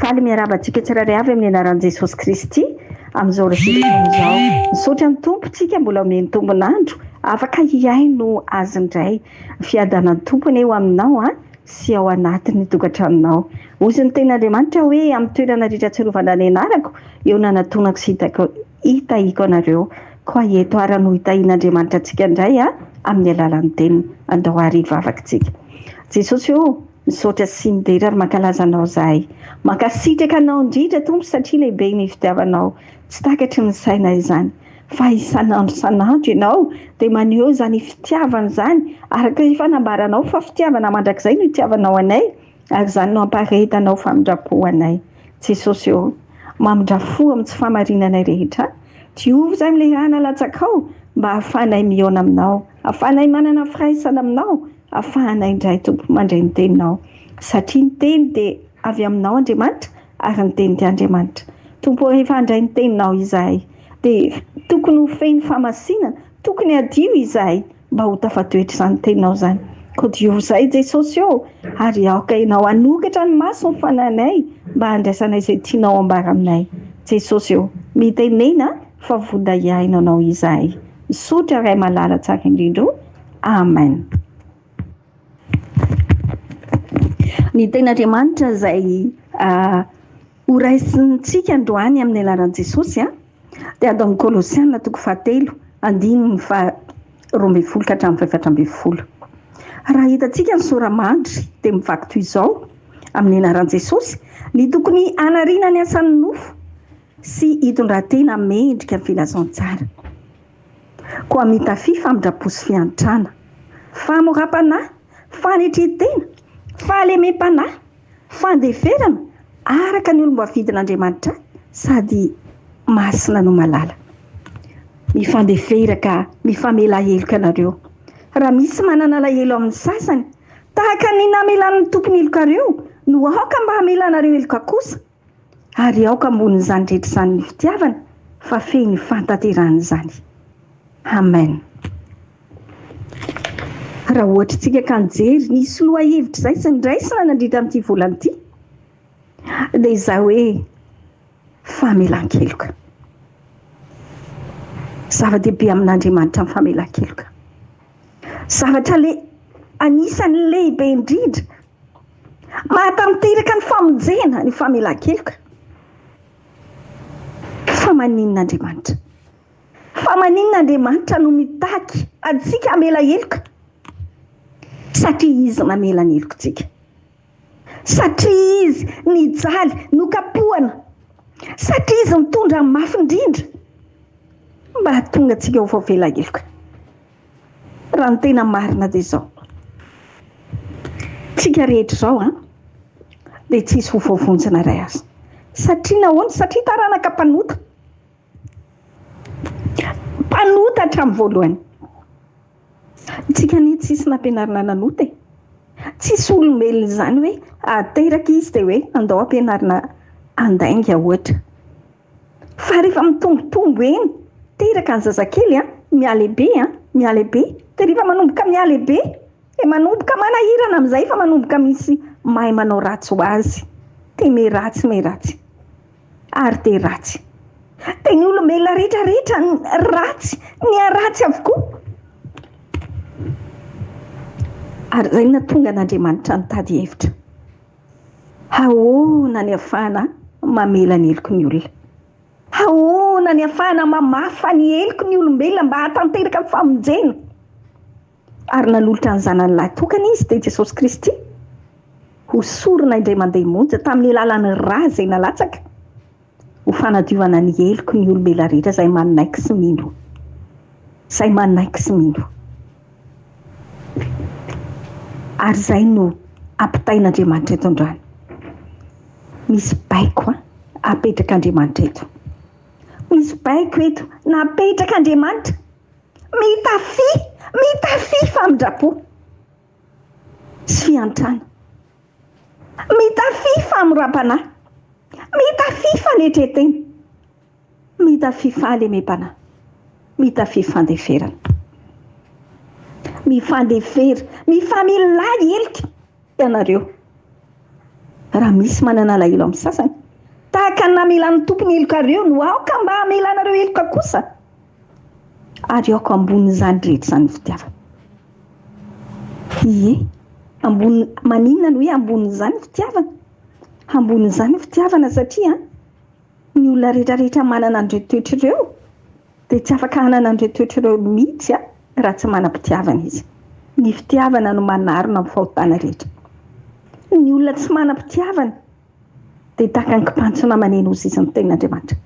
faly miarabantsika tsiraray avy amin'ny anaran'i Jesosy Kristy amin'izao resaka izao. Misaotra ny tompontsika mbola omeny tombonandro afaka hiaino azy indray fiadanan'ny tompony eo aminao sy ao anatin'ny tokantranonao. Ozy ny ten'Andriamanitra hoe amin'ny toerana rehetra tsirovana ny anarako eo nanatonako sy hitahiko anareo. Koa eto ara no hitahian'Andriamanitra antsika indray amin'ny alalan'ny teniny andao hariva afakitsika. Jesosy misaotra sy midera ary mankalaza anao zahay. Mankasitraka anao indrindra tompo satria lehibe ny fitiavanao. Tsy takatry ny saina izany. Fa isanandro sanandro ianao dia maneho izany fitiavana izany araka ny fanambaranao fa fitiavana mandrakizay no hitiavanao anay ary izany no amparehetanao famindrapo anay. Jesosy mamindrafo amin'ny tsy fahamarinanay rehetra. Diovy izay amin'ilay raha nalatsakao mba ahafahanay mihaona aminao, ahafahanay manana firaisana aminao, ahafahanay indray tompo mandray ny teninao. Satria ny teny dia avy aminao Andriamanitra ary ny teny dia Andriamanitra. Tompo rehefa handray ny teninao izahay dia tokony ho feno famasinana, tokony hadio izahay mba ho tafatoetra izany teninao izany. Koa diovy izay Jesosy ary aoka ianao hanokatra ny maso ny fananay mba handraisanay izay tianao ambara aminay. Jesosy mitenena fa voda iaino anao izahay. Misaotra ray malala tsara indrindra. Amen. Ny ten'Andriamanitra izay horaisintsika androany amin'ny alalan'i Jesosy dia atao amin'ny Kolosiana 3:12-12. Raha hitantsika ny soramandry dia mivaky toy izao amin'ny anaran'i Jesosy ny tokony hanariana ny asan'ny nofo sy hitondran-tena mendrika ny filazantsara. Koa mitafy famindrapo sy fiantrana, famoram-panahy, fanetretena, fahalemem-panahy, fandeferana araka ny olom-boafidin'Andriamanitra sady masina no malala. Mifandeferaka, mifamela heloka anareo. Raha misy manana lahelo amin'ny sasany, tahaka ny namelan'ny tompony helokareo no aoka mba hamelanareo heloka kosa. Ary aoka ambonin'izany rehetra izany ny fitiavana fa feno fantanteran'izany. Amen. Raha ohatra tsika ka nijery nisy loha hevitra izay sy niraisina nandritra amin'ity volana ity dia izao hoe famelan-keloka. Zava-dehibe amin'Andriamanitra ny famelan-keloka. Zavatra anisan'ny lehibe indrindra mahatanteraka ny famonjena ny famelan-keloka. Fa maninon'Andriamanitra? Fa maninon'Andriamanitra no mitaky antsika hamela heloka? Satria izy mamela ny helokontsika. Satria izy nijaly nokapohana. Satria izy mitondra ny mafy indrindra mba hahatonga antsika ho voavela heloka. Raha ny tena marina dia izao. Tsika rehetra izao dia tsisy ho voavonjina iray azy. Satria nahoana? Satria taranaka mpanota. Mpanota hatramin'ny voalohany. Tsika ny tsisy nampianarina nanota. Tsisy olombelona izany hoe ateraka izy dia hoe andao ampianarina andainga ohatra. Fa rehefa mitombotombo eny, teraka ny zazakely mialehibe mialehibe. Dia rehefa manomboka mialehibe dia manomboka manahirana amin'izay fa manomboka misy mahay manao ratsy ho azy. Dia meratsy. Ary dia ratsy. Dia ny olombelona rehetrarehetra ratsy, ny aratsy avokoa. Ary izay nahatonga an'Andriamanitra nitady hevitra. Ahoana ny ahafahana mamela ny heloko ny olona? Ahoana ny ahafahana mamafa ny heloko ny olombelona mba hahatanteraka ny famonjena? Ary nanolotra ny zanany lahy tokana izy dia Jesosy Kristy ho sorona indray mandeha monja tamin'ny alalan'ny rà izay nalatsaka ho fanadiovana ny heloko ny olombelona rehetra izay manaiky sy mino. Ary izay no ampitain'Andriamanitra eto androany. Misy baiko apetraka Andriamanitra eto. Misy baiko eto napetraka Andriamanitra. Mitafy famindrapo sy fiantrana. Mitafy famoram-panahy. Mitafy fanetretena. Mitafy fahalemem-panahy. Mitafy fandeferana. Mifandefery, mifamilay heloka ianareo. Raha misy manana lahelo amin'ny sasany afaka namelan'ny tompony eloka reo no aoka mba amelanareo eloka kosa ary aoko ambonin'izany rehetra zany fitiavana. Ie, ambony maninona no hoe ambonin'izany fitiavana? Ambonin'izany fitiavana satria ny olona rehetrarehetra manana an'ireo toetra ireo dia tsy afaka hanana an'ireo toetra ireo mihitsy raha tsy manam-pitiavana izy. Ny fitiavana no manarona amin'ny fahotana rehetra. Ny olona tsy manam-pitiavana dia tahaka ny kimpantsona maneno ozy izy ny tenin'Andriamanitra.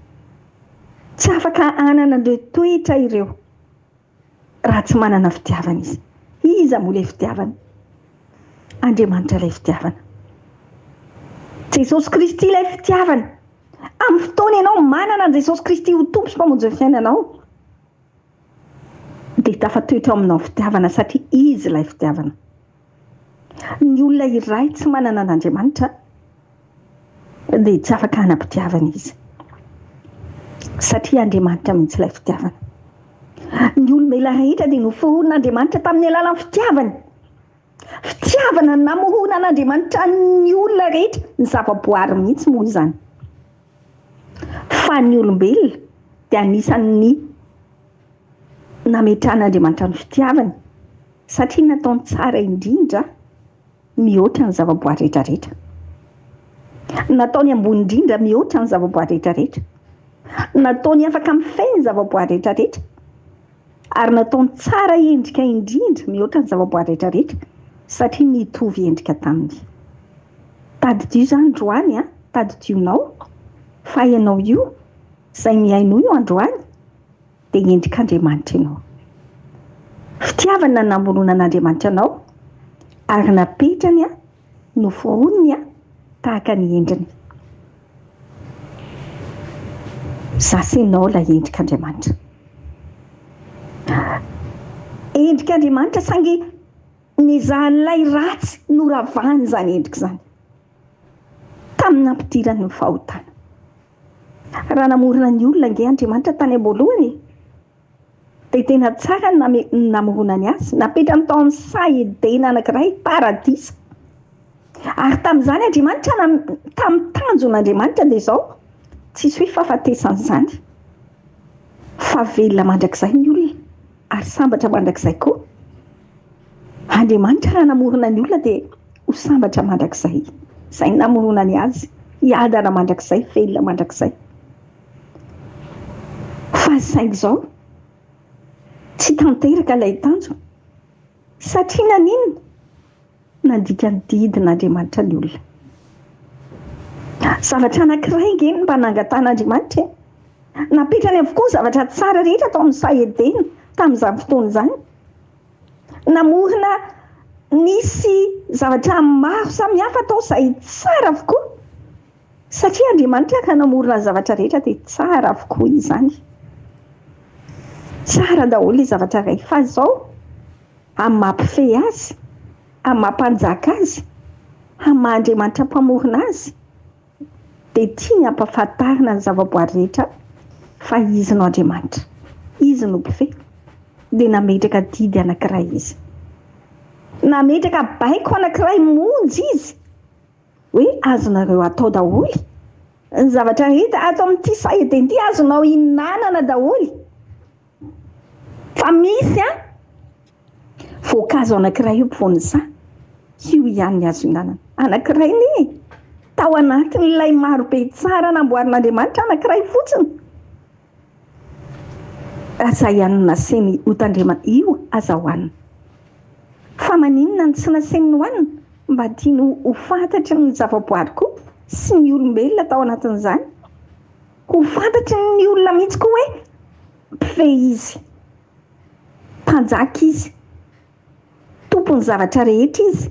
Tsy afaka hanana an'ireo toetra ireo raha tsy manana fitiavana izy. Iza moa ilay fitiavana? Andriamanitra ilay fitiavana. Jesosy Kristy ilay fitiavana. Amin'ny fotoana ianao manana an' Jesosy Kristy ho tompo sy mpamonjy ny fiainanao dia tafatoetra aminao fitiavana satria izy ilay fitiavana. Ny olona iray tsy manana an'Andriamanitra dia tsy afaka hanam-pitiavana izy satria Andriamanitra mihitsy ilay fitiavana. Ny olona rehetra dia noforon'Andriamanitra tamin'ny alalan'ny fitiavana. Fitiavana namohona an'Andriamanitra ny olona rehetra, ny zavaboary mihitsy moa izany. Fa ny olombelona dia anisan'ny nametran'Andriamanitra ny fitiavana satria nataony tsara indrindra mihoatra ny zavaboary rehetrarehetra. Nataony ambony indrindra mihoatra ny zavaboary rehetrarehetra. Nataony afaka mifehy ny zavaboary rehetrarehetra. Ary nataony tsara endrika indrindra mihoatra ny zavaboary rehetrarehetra satria nitovy endrika taminy. Tadidio izany androany tadidionao fa ianao io izay miainao io androany dia endrik'Andriamanitra ianao. Fitiavana namoronan'Andriamanitra anao ary napetrany noforoniny tahaka ny endriny. Zasenao ilay endrik'Andriamanitra. Endrik'Andriamanitra sange nizahan'ilay ratsy noravahany izany endrika izany tamin'ny ampidirany ny fahotana. Raha namorona ny olona nge Andriamanitra tany am-boalohany dia tena tsara ny namoronany azy. Napetrany tao amin'ny sahidaina anankiray paradisa. Ary tamin'izany Andriamanitra tamin'ny tanjon'Andriamanitra dia izao tsisy hoe fahafatesan'izany fa velona mandrakizay ny olona ary sambatra mandrakizay koa. Andriamanitra raha namorona ny olona dia ho sambatra mandrakizay. Izay namoronany azy, hiadana mandrakizay, velona mandrakizay. Fa saingy izao tsy tanteraka ilay tanjo satria naninona? Nandika ny didin'Andriamanitra ny olona. Zavatra anankiray nge mba nangatan'Andriamanitra. Napetrany avokoa zavatra tsara rehetra tao amin'ny sahidaina tamin'izany fotoana izany. Namorona nisy zavatra maro samihafa tao izay tsara avokoa satria Andriamanitra ka namorona zavatra rehetra dia tsara avokoa izany. Tsara daholo ny zavatra iray fa izao amin'ny mampifehy azy, amin'ny mampanjaka azy, amin'ny maha-Andriamanitra mpamorona azy dia tia ny ampahafantarina ny zavaboary rehetra fa izy no Andriamanitra, izy no mpifehy. Dia nametraka didy anankiray izy. Nametraka baiko anankiray monjy izy hoe azonareo atao daholo. Ny zavatra rehetra ato amin'ity sahidaina ity azonao hinanana daholo. Fa misy voankazo anankiray io mpovoan'izany. Io ihany ny azo hinanana. Anankiray ny tao anatin'ilay marobe tsara namboarin'Andriamanitra anankiray fotsiny. Aza ihany naseny hotandriamanitra io aza hohanina. Fa maninona ny tsy naseny hohanina? Mba tiany ho fantatry ny zavaboary koa sy ny olombelona tao anatin'izany. Ho fantatry ny olona mihitsy koa hoe mpifehy izy, mpanjaka izy, tompony zavatra rehetra izy.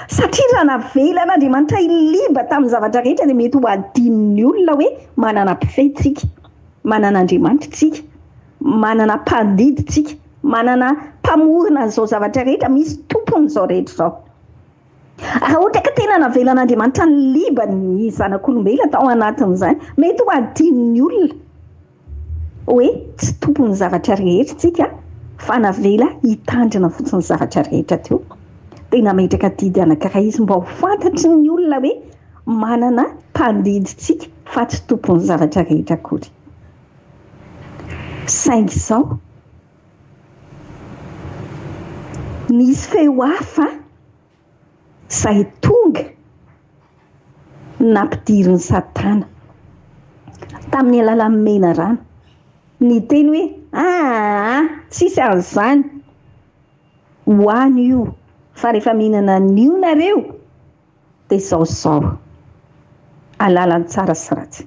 Satria raha navelan'Andriamanitra iliba tamin'ny zavatra rehetra dia mety ho adin'ny olona hoe manana mpifehy tsika, manana Andriamanitra tsika, manana mpandidy tsika, manana mpamorona an'izao zavatra rehetra, misy tompony izao rehetra izao. Raha ohatra ka tena navelan'Andriamanitra ny liba ny zanak'olombelona tao anatin'izany, mety ho adin'ny olona hoe tsy tompony zavatra rehetra tsika fa navela hitandrina fotsiny zavatra rehetra teo. Dia nametraka didy anankiray izy mba ho fantatry ny olona hoe manana mpandidy tsika fa tsy tompony zavatra rehetra akory. Saingy izao nisy feo hafa izay tonga nampidiriny Satana tamin'ny alalan'ny mena rano. Ny teny hoe tsisy azany hoany io, fa rehefa mihinana an'io nareo dia zaozao alalany tsara sy ratsy.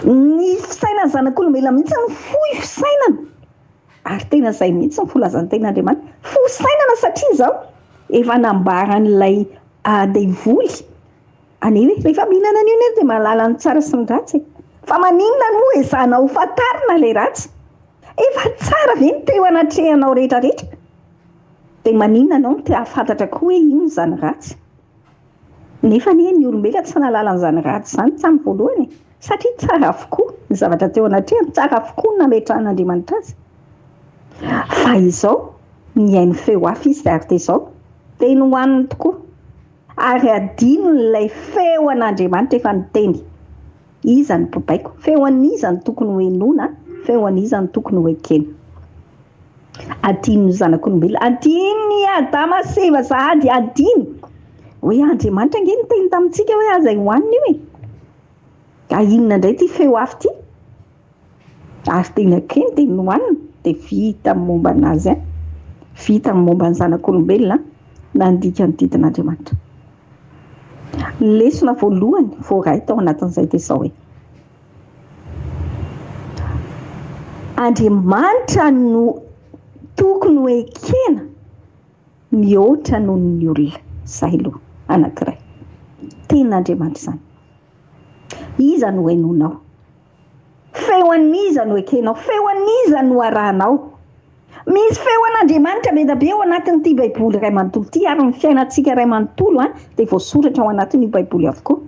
Ny fisainany zanak'olombelona mihitsy ny fohy fisainana, ary tena izay mihitsy ny filazan'ny ten'Andriamanitra, fohy fisainana satria izao efa nambaran'ilay devoly any hoe rehefa mihinana an'io ny dia mahalala ny tsara sy ny ratsy. Fa maninona moa ezana ho fantarina ilay ratsy? Efa tsara ve ny teo anatrehanao rehetrarehetra? Dia maninona anao no te hahafantatra koa hoe ino izany ratsy? Nefa ny olombelona tsy nahalala an'izany ratsy izany tamin'ny voalohany, satria tsara avokoa ny zavatra teo anatrehany, tsara avokoa ny nametrahan'Andriamanitra azy. Fa izao mihaino feo hafa izy ary dia izao teny hohaniny tokoa, ary adino ilay feo an'Andriamanitra efa niteny. Iza ny mpibaiko? Feo an'iza ny tokony ho henoina? Feo an'iza ny tokony ho ekena? Adino ny zanak'olombelona, adino ny Adama sy Eva sahady, adino hoe Andriamanitra nge niteny tamintsika hoe aza hohanina io e. Ka inona indray ty feo hafa ty? Ary tena keny dia nohanina dia vita amin'ny momba anazy, vita amin'ny momba ny zanak'olombelona nandika ny didin'Andriamanitra. Lesona voalohany voaray tao anatin'izay dia izao hoe Andriamanitra no tokony ho ekena mihoatra noho ny olona. Izay aloha anankiray. Ten'Andriamanitra izany. Iza no henonao? Feo an'iza no ekenao? Feo an'iza no arahanao? Misy feo an'Andriamanitra be da be ao anatin'ity baiboly iray manontolo ity, ary ny fiainantsika iray manontolo dia voasoratra ao anatin'io baiboly avokoa.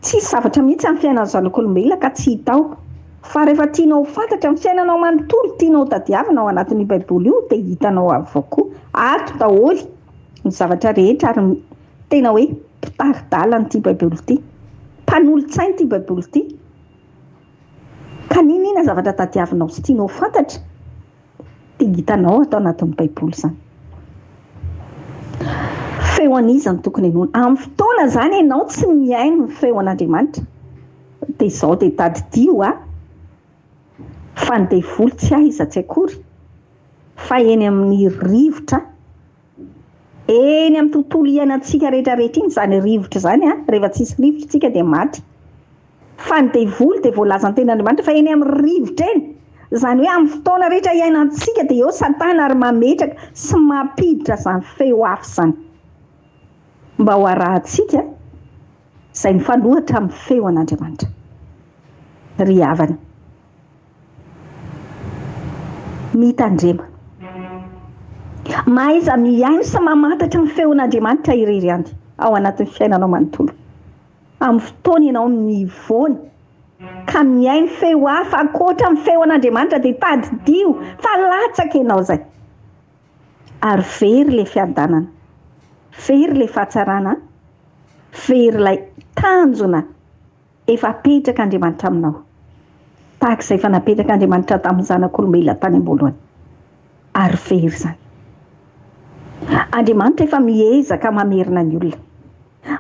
Tsisy zavatra mihitsy amin'ny fiainana zanak'olombelona ka tsy hitao. Fa rehefa tianao fantatra amin'ny fiainanao manontolo, tianao tadiavina ao anatin'io baiboly io dia hitanao avokoa ato daholo ny zavatra rehetra, ary tena hoe mpitaridalana ity baiboly ity, mpanolo-tsaina ity baiboly ity. Ka ninona zavatra tadiavinao sy tianao fantatra dia hitanao atao anatin'ny baiboly izany. Feo an'iza ny tokony henoina? Amin'ny fotoana izany ianao tsy mihaino ny feo an'Andriamanitra dia izao dia tadidio fa ny devoly tsy aiza tsy akory fa eny amin'ny rivotra, eny amin'ny tontolo iainantsika rehetrarehetra iny. Izany rivotra izany rehefa tsisy rivotra tsika dia maty. Fa ny devoly dia voalaza ny ten'Andriamanitra fa eny amin'ny rivotra eny. Izany hoe amin'ny fotoana rehetra iainantsika dia eo Satana ary mametraka sy mampiditra izany feo hafa izany mba ho arahantsika izay mifanohitra amin'ny feo an'Andriamanitra. Ry havana, mitandrema, mahaiza mihaino sy mamantatra ny feo an'Andriamanitra irery any ao anatin'ny fiainanao manontolo. Amin'ny fotoana ianao mivoana ka mihaino feo hafa ankoatra amin'ny feo an'Andriamanitra dia tadidio fa latsaka ianao izay. Ary very ilay fiadanana, very ilay fahatsarana, very ilay tanjona efa apetraka Andriamanitra aminao, tahaka izay efa napetraka Andriamanitra tamin'ny zanak'olombelona tany am-boalohany. Ary very izany. Andriamanitra efa miezaka mamerina ny olona,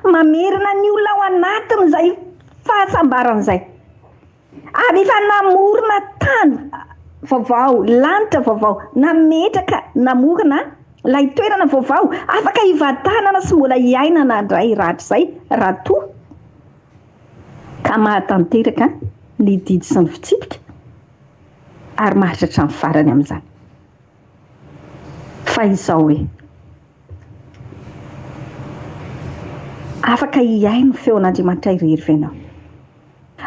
mamerina ny olona ao anatin'izay fahasambarana izay, ary efa namorona tany vaovao, lanitra vaovao, nametraka, namorona ilay toerana vaovao afaka hivatanana sy mbola hiainana indray rahatr' izay raha toa ka mahatanteraka ny didy sy ny fitsipika ary mahatratra ny farany amin'izany. Fa izao hoe afaka hiaino feo an'Andriamanitra irery ve ianao?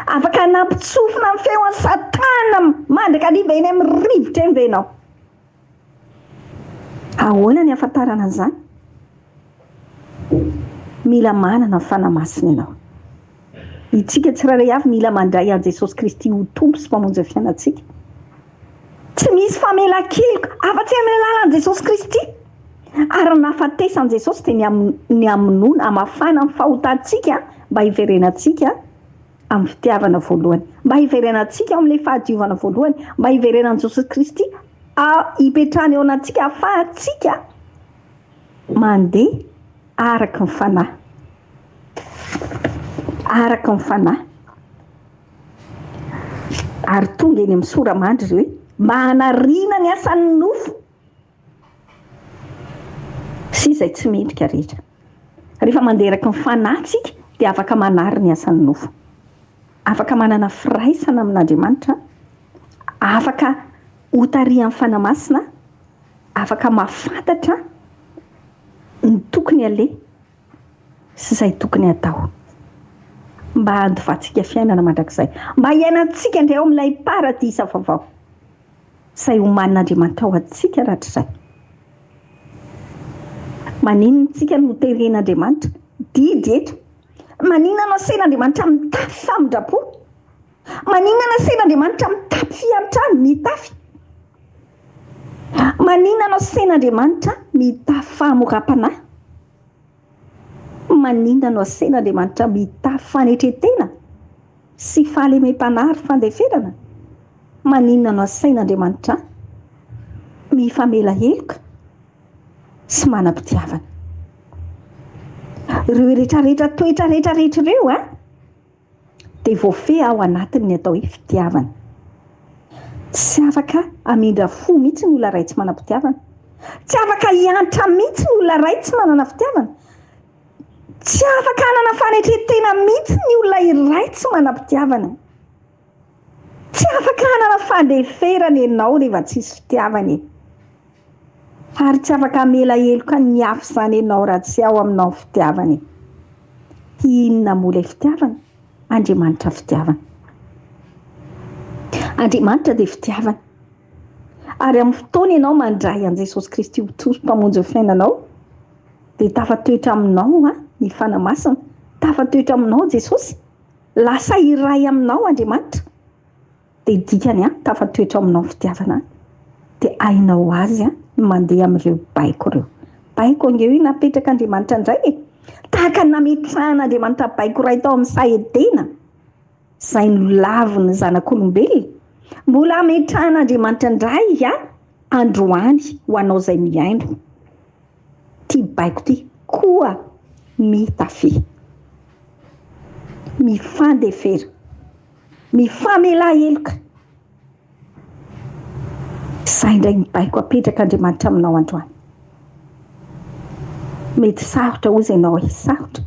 Afaka nampitsofina amin'ny feo an'i Satana mandrakariva eny amin'ny rivotra eny ve ianao? Ahoana ny ahafantarana an'izany? Mila manana fanamasina ianao. Itsika tsirairay avy mila mandray an' Jesosy Kristy ho tompo sy mpamonjy ny fiainantsika. Tsy misy famelan-keloka afa-tsy amin'ny alalan'i Jesosy Kristy. Ary nahafatesan'i Jesosy dia ny hamonoana, hamafana ny fahotantsika mba hiverenantsika amin'ny fitiavana voalohany, mba hiverenantsika amin'ilay fahadiovana voalohany, mba hiverenan'i Jesosy Kristy hipetrahany eo anatsika ahafahantsika mandeha araka ny fanahy, araka ny fanahy. Ary tonga eny amin'ny soramandry hoe mba hanariana ny asan'ny nofo sy izay tsy mendrika rehetra. Rehefa mandeha araka ny fanahy tsika dia afaka manary ny asan'ny nofo, afaka manana firaisana amin'Andriamanitra, afaka hotarian'ny fanahy masina, afaka mahafantatra ny tokony aleha sy izay tokony atao, mba handovatsika fiainana mandrakizay, mba hiainantsika indray ao amin'ilay paradisa vaovao izay homanin'Andriamanitra ao antsika rahatrizay. Maninona tsika no teren'Andriamanitra didy eto? Maninona no asen'Andriamanitra mitafy famindrapo? Maninona no asen'Andriamanitra mitafy fiantrano mitafy? Maninona no asen'Andriamanitra mitafy fahamoram-panahy? Maninona no asen'Andriamanitra mitafy fanetretena sy fahalemem-panahy fandeferana? Maninona no asen'Andriamanitra mifamela heloka sy manam-pitiavana? Ireo rehetrarehetra toetra rehetrarehetra ireo dia voafehy ao anatiny ny atao hoe fitiavana. Tsy afaka hamindra fo mihitsy ny olona iray tsy manam-pitiavana, tsy afaka hiantra mihitsy ny olona iray tsy manana fitiavana, tsy afaka hanana fanetretena mihitsy ny olona iray tsy manam-pitiavana, tsy afaka hanana fandeferana ianao rehefa tsisy fitiavana, ary tsy afaka hamela heloka ny hafa izany ianao raha tsy ao aminao fitiavana. Inona moa ilay fitiavana? Andriamanitra fitiavana. Andriamanitra dia fitiavana. Ary amin'ny fotoana ianao mandray an'i Jesosy Kristy ho mpamonjy ny fiainanao, dia tafatoetra aminao ny fanahy masina, tafatoetra aminao Jesosy, lasa iray aminao Andriamanitra, dia dikany tafatoetra aminao fitiavana, dia hainao azy mandeha amin'ireo baiko ireo. Baiko angeo io napetraka Andriamanitra indray tahaka ny nametrahan'Andriamanitra baiko iray tao amin'ny sahedena izay nolaviny zanak'olombelona, mbola ametrahan'Andriamanitra indray androany ho anao izay miaino. Ty baiko ty koa mitafy, mifandefera, mifamela heloka. Izay indray ny baiko apetraka Andriamanitra aminao androany. Mety sarotra hozy ianao sarotra,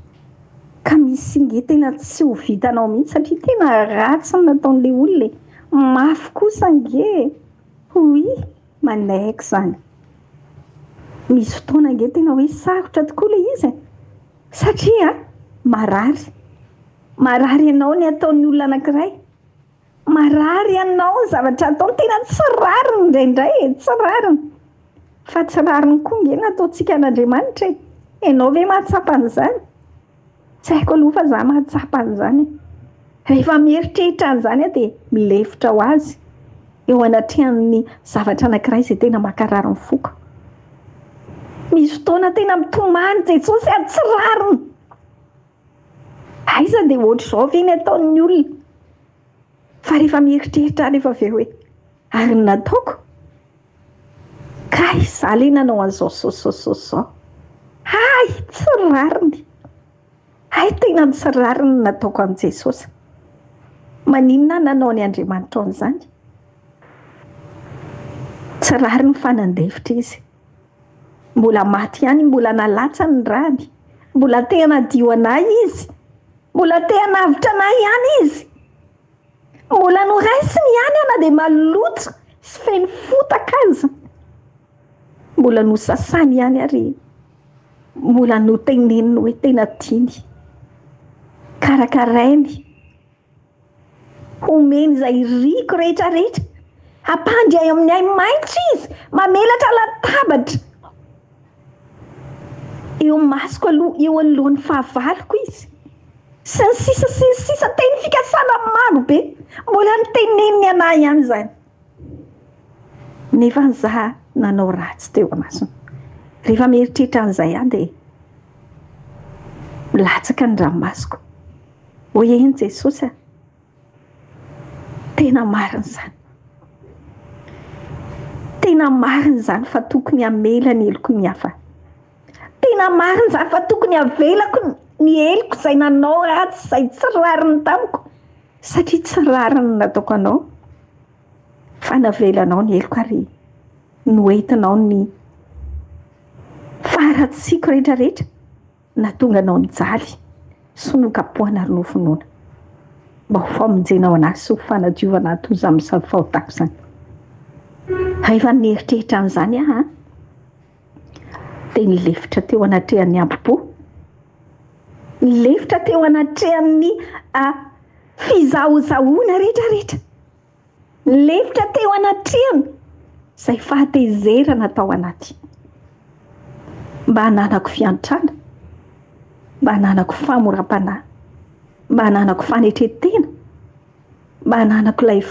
ka misy inge tena tsy ho vitanao mihitsy satria tena ratsy ny nataon'ilay olona, mafy kosa inge, hoy manaiky izany. Misy fotoana inge tena hoe sarotra tokoa ilay izy satria marary ianao ny ataon'ny olona anankiray, marary ianao ny zavatra ataony, tena tsy rariny indraindray, tsy rariny, fa tsy rariny koa inge nataontsika an'Andriamanitra. Ianao ve mahatsapa an'izany? Tsy haiko aloha fa za mahatsapa an'izany. Rehefa mieritreritra an'izany dia milefitra ho azy eo anatrehan'ny zavatra anankiray izay tena makarary ny foko. Misy fotoana tena mitomany Jesosy tsy rariny. Aiza dia ohatr'izao ve ny ataon'ny olona? Fa rehefa mieritreritra rehefa avy hoe ary nataoko, kay izaho ilay nanao an'izao zao. Ay, tsy rariny. Ay, tena tsy rariny nataoko amin'i Jesosy. Maninona nanao ny Andriamanitra an'izany? Tsy rariny fa nandefitra izy. Mbola maty ihany, mbola nalatsa ny rany, mbola tena dio anay izy, mbola tena avitra anay ihany izy, mbola noraisiny ihany ana dia maloto sy feno fotaka aza, mbola nosasany ihany ary mbola noteneniny hoe tena tiany, karakarainy, homeny izay riko rehetrarehetra, hampandry amin'ny ay maitso izy, mamelatra latabatra eo masoko aloha, eo alohan'ny fahavaloko izy, sy ny sisa teny fikasana maro be, mbola noteneniny anay ihany izany. Nefa za nanao ratsy teo amasony. Rehefa mieritreritra an'izay dia latsaka ny ranomasoko, eny Jesosy tena marina zany, tena marina zany fa tokony hamela ny eloko ny hafa, tena marina zany fa tokony havelako ny eloko izay nanao ratsy, izay tsy rariny tamiko, satria tsy rariny nataoko anao fa navelanao ny eloko ary noentinao ny faratsiako rehetrarehetra, natonga anao nijaly sonokapohana ary nofinoana mba ho famonjenao anazy sy ho fanadiovana toza amin'ny fahotako zany. Rehefa nieritreritra an'izany aho dia nilefitra teo anatrehan'ny ampo-po, nilefitra teo anatrehan'ny fizahozahoana rehetrarehetra, nilefitra teo anatrehany izay fahatezerana tao anaty, mba hananako fiantrana, mba hananako famoram-panahy, mba hananako fanetretena, mba hananako ilay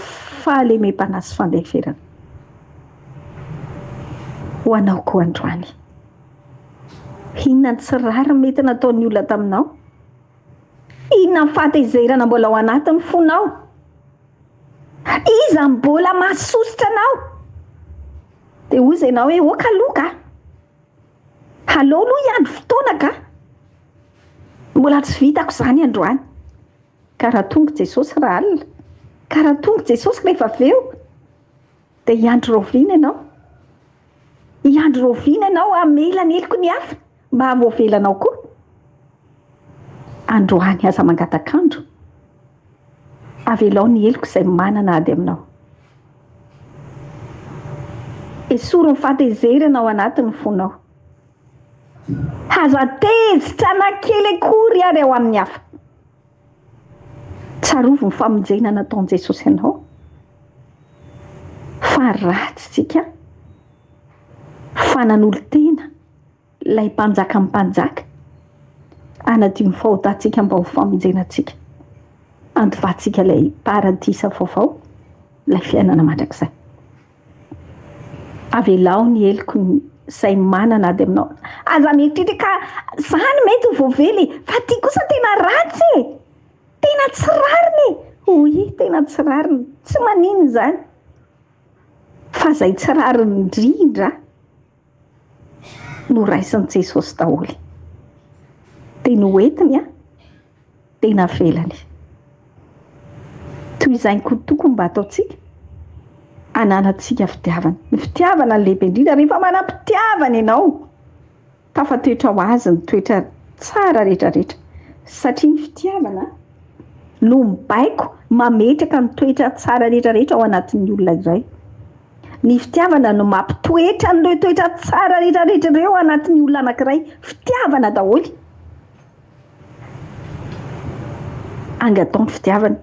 fahalemem-panahy sy fandeferana. Ho anao koa androany, inona ny tsy rariny mety nataon'ny olona taminao? Inona ny fahatezerana mbola ao anatin'ny fonao? Iza mbola mahasositra anao? Dia hoy izy ianao hoe oka loka, aleo aloha iandro fotoana ka, mbola tsy vitako izany androany. Ka raha tonga Jesosy raha alina, ka raha tonga Jesosy rehefa avy eo, dia iandro roviana ianao, iandro roviana ianao hamela ny eloko ny hafa mba havoavelanao koa. Androany aza mangatakandro, avelao ny eloko izay manana ady aminao, esoro ny fahatezerana ao anatin'ny fonao, aza tezitra nankely akory ary ao amin'ny hafa. Tsarovo ny famonjena nataon'i Jesosy ianao, fa ratsy tsika fanan'olo-tena ilay mpanjaka amin'ny mpanjaka anadio ny fahotantsika mba ho famonjenantsika, andovatsika ilay paradisa vaovao, ilay fiainana mandrakizay. Avelao ny eloko izay manana ady aminao. Aza mieritreritra ka izany mety ho voavely, fa ty kosa tena ratsy e, tena tsy rariny. Oy, tena tsy rariny, tsy manino izany, fa izay tsy rariny indrindra no raisin'i Jesosy daholo. Dia noentiny dia navelany. Toy izany koa tokony mba ataontsika, hananantsika fitiavana. Ny fitiavana ny lehibe indrindra, rehefa manam-pitiavana ianao, tafatoetra ho azy ny toetra tsara rehetrarehetra, satria ny fitiavana no mibaiko mametraka ny toetra tsara rehetrarehetra ao anatin'ny olona iray. Ny fitiavana no mampitoetra n'ireo toetra tsara rehetrarehetra ireo ao anatin'ny olona anankiray. Fitiavana daholo. Angataony fitiavana.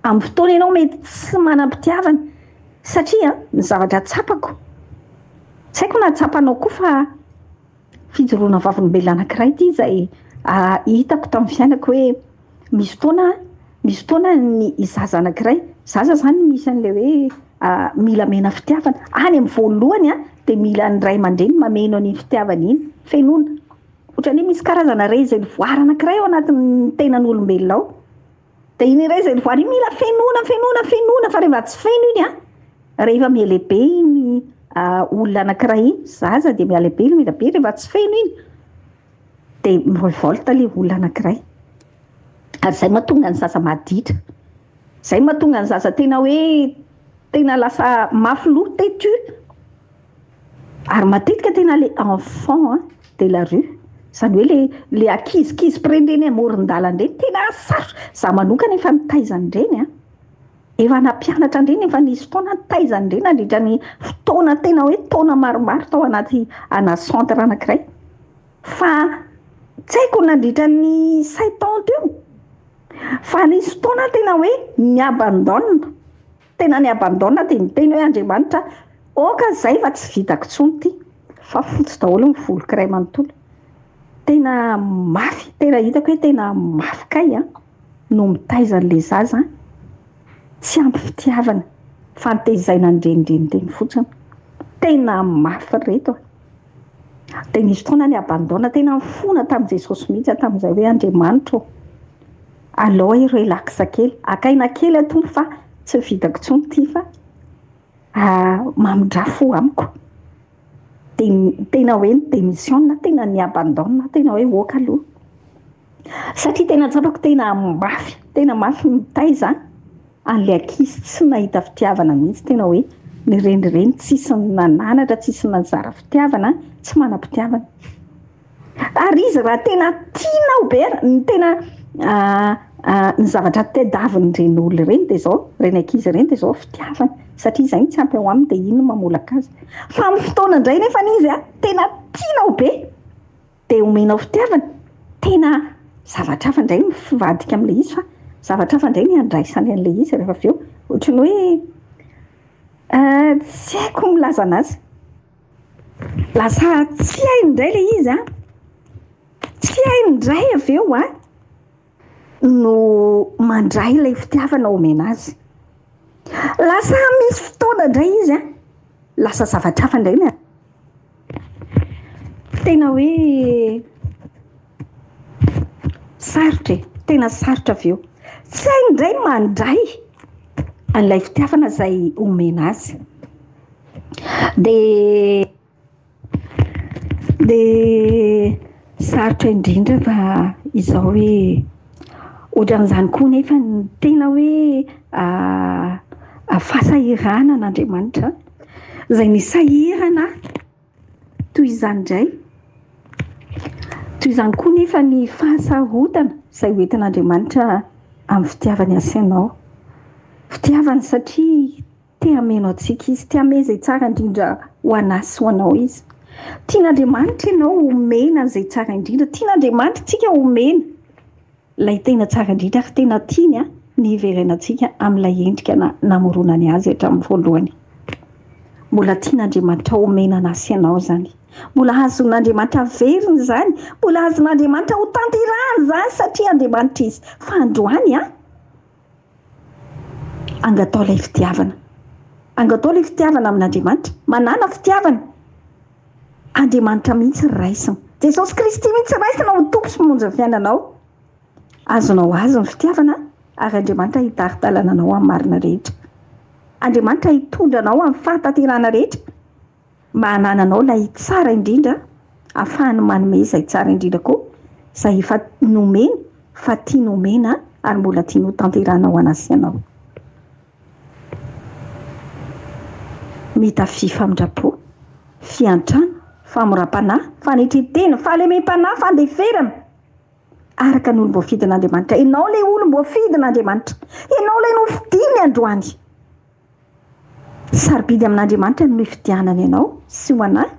Amin'ny fotoana ianao mety tsy manam-pitiavana, satria ny zavatra tsapako, tsy haiko na tsapanao koa fa fijoroana vavolombelona anankiray ity izay hitako tamin'ny fiainako hoe misy fotoana ny zaza anankiray, zaza izany misy an'ilay hoe mila mena fitiavana. Any amin'ny voalohany dia mila ny ray aman-dreny mameno ny fitiavana iny, fenoina. Ohatran'ny misy karazana réservoir anankiray ao anatin'ny tenan'olombelona ao. Dia iny réservoir iny mila fenoina, fa rehefa tsy feno iny rehefa mialehibe iny olona anankiray iny, zaza dia mialehibe mila be, rehefa tsy feno iny dia mivolta ilay olona anankiray. Ary izay mahatonga ny zaza maditra, izay mahatonga ny zaza tena hoe tena lasa mafy loha têtu. Ary matetika tena le enfant de la rue, izany hoe le ankizikizy mpirendrany amoron-dalana ireny, tena sarotra. Za manokana efa nitaizany ireny, efa nampianatra ireny, efa nisy fotoana nitaizany ireny nandritra ny fotoana tena hoe taona maromaro tao anaty centre anankiray. Fa tsy haiko nandritra ny 7 ans teo, fa nisy fotoana tena hoe niabandona, tena niabandona dia niteny hoe Andriamanitra, oka izay fa tsy vitako intsony ity, fa fotsy daholo ny volokiray manontolo. Tena mafy, tena hitako hoe tena mafy kay no mitaizan'ilay zaza, tsy ampy fitiavana, fa nitaizaina ndrenindreniteny fotsiny. Tena mafy reto. Dia nisy fotoana niabandona, tena mifona tamin'i Jesosy mihitsy tamin'izay hoe Andriamanitra, alao ireo laksa kely akaina kely atompo fa tsy vitako tsony ty fa mamindra fo amiko tena hoe ny démission tena ny abandon tena hoe oka aloha satria tena tsapako tena mafy mitaiza an'le ankizy tsy nahita fitiavana mihitsy tena hoe ny renireny tsisy nananatra tsisy nanjara fitiavana tsy manam-pitiavana ary izy raha tena tianao be ny tena ny zavatra tedaviny reny olo reny dia zao reny ankizy reny dia zao fitiavana satria izay tsy ampy ao aminy dia ino mamolaka azy fa amin'ny fotoana indray nefa izy tena tianao be dia omenao fitiavana tena zavatra hafa indray mivadika amin'ilay izy fa zavatra hafa indray ny andraisany an'ilay izy rehefa avy eo ohatrany hoe tsy haiko milaza anazy lasa tsy hainy indray ilay izy tsy hainy indray avy eo no mandray ilay fitiavana omena azy lasa misy fotoana indray izy lasa zavatra hafa indray ny tena hoe sarotra tena sarotra avy eo tsy hainy indray mandray an'ilay fitiavana izay omena azy dia sarotra indrindra fa izao hoe ohatran'izany koa nefa tena hoe fahasahirana an'Andriamanitra izay nisahirana toy izany indray toy izany koa nefa ny fahasarotana izay hoentin'Andriamanitra amin'ny fitiavany asianao fitiavany satria te hamenao antsika izy te hame izay tsara indrindra ho anasy ho anao izy tian'Andriamanitra ianao omena izay tsara indrindra tian'Andriamanitra tsika omena ilay tena tsara indrindra ary tena tiany ny hiverenantsika amin'ilay endrika namoronany azy hatramin'ny voalohany mbola tian'Andriamanitra omena anasy ianao izany mbola azon'Andriamanitra veriny izany mbola azon'Andriamanitra ho tanterahany izany satria Andriamanitra izy fa androany angatao ilay fitiavana amin'Andriamanitra manana fitiavana Andriamanitra mihitsy raisina Jesosy Kristy mihitsy raisina ho tompo sy monja fiainanao azonao azy ny fitiavana ary Andriamanitra hitari-dalana anao amin'ny marina rehetra Andriamanitra hitondra anao amin'ny fahatanterana rehetra mba hanananao ilay tsara indrindra ahafahany manome izay tsara indrindra koa izay efa nomena fa tia nomena ary mbola tia no tanterana ho anasy ianao mita fifamindrapo fiantrana famoram-panahy fanetretena fahalemem-panahy fandeferana araka ny olom-boafidin'Andriamanitra ianao ilay olom-boafidin'Andriamanitra ianao ilay nofidiny androany sarobidy amin'Andriamanitra ny fidianana ianao sy ho anahy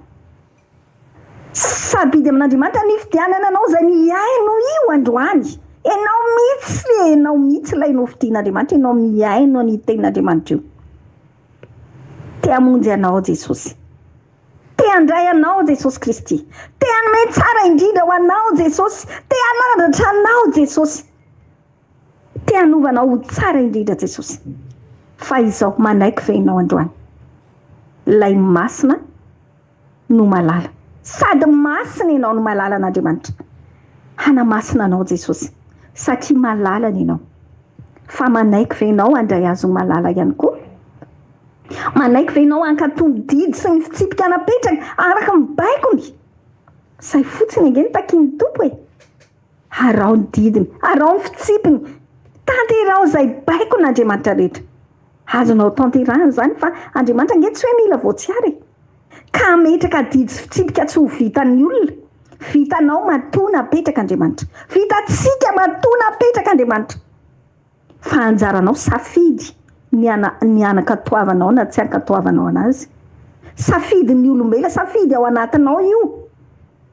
sarobidy amin'Andriamanitra ny fidianana anao izay miaino io androany ianao mihitsy ilay nofidian'Andriamanitra ianao miaino ny tenin'Andriamanitra io te hamonjy anao Jesosy te handray anao Jesosy Kristy te hanome tsara indrindra ho anao Jesosy te hanandratra anao Jesosy te hanovanao ho tsara indrindra Jesosy fa izao manaiky venao androany ilay masina no malala sady masina ianao no malala an'Andriamanitra hanamasina anao Jesosy satria malala ianao fa manaiky venao andray azo malala ihany koa manaiky venao ankatony didy sy ny fitsipika anapetraka araka ny baikony say fotsiny angeny takiany tompo arao ny didiny arao ny fitsipiny tanterao izay baikon'Andriamanitra rehetra azonao tanterahany izany fa Andriamanitra ange tsy hoe mila voatsiary ka ametraka didy sy fitsipika tsy ho vitan'ny olona vitanao matona apetraka Andriamanitra vitantsika matona apetraka Andriamanitra fa anjaranao safidy ny anakatoavanao na tsy ankatoavanao anazy safidy ny olombela safidy ao anatinao io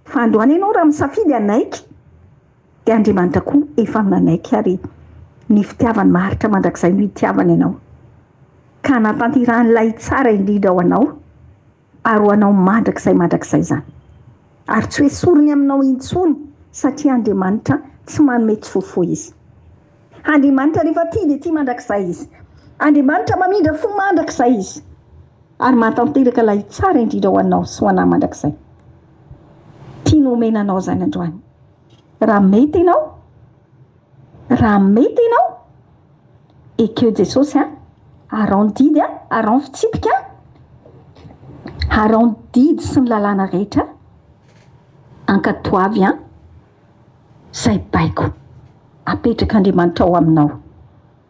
fa androany ianao raha misafidy anaiky dia Andriamanitra koa efa manaiky ary ny fitiavany maharitra mandrakizay no hitiavany ianao ka natanteran'ilay tsara indrindra ao anao ary ho anao mandrakizay izany ary tsy hoe sorony aminao intsony satria Andriamanitra tsy manome tsofo izy Andriamanitra rehefa tia dia tia mandrakizay izy Andriamanitra mamindra fo mandrakizay izy ary mahatanteraka ilay tsara indrindra ho anao sy ho anahy mandrakizay tia nomena anao izany androany raha mety ianao raha mety ianao ekeo Jesosy aron didy aron fitsipika aron didy sy ny lalàna rehetra ankatoavy zay baiko apetraka Andriamanitra ao aminao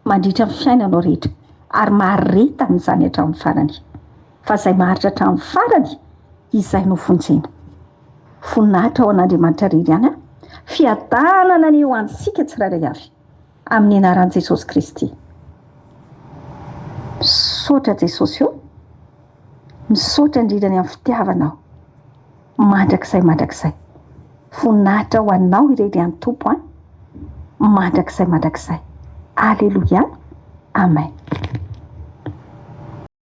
mandritra ny fiainanao rehetra ary mahareta amin'izany hatramin'ny farany fa zay maharitra hatramin'ny farany izay no fonjena fonatra ao an'Andriamanitra rery ihany fiadanana ny eo antsika tsirairay avy amin'ny anaran'i Jesosy Kristy. Misaotra Jesosy io, misaotra indrindrany amin'ny fitiavanao mandrakizay fonatra ho anao irery any tompo mandrakizay. Alleluia, amen.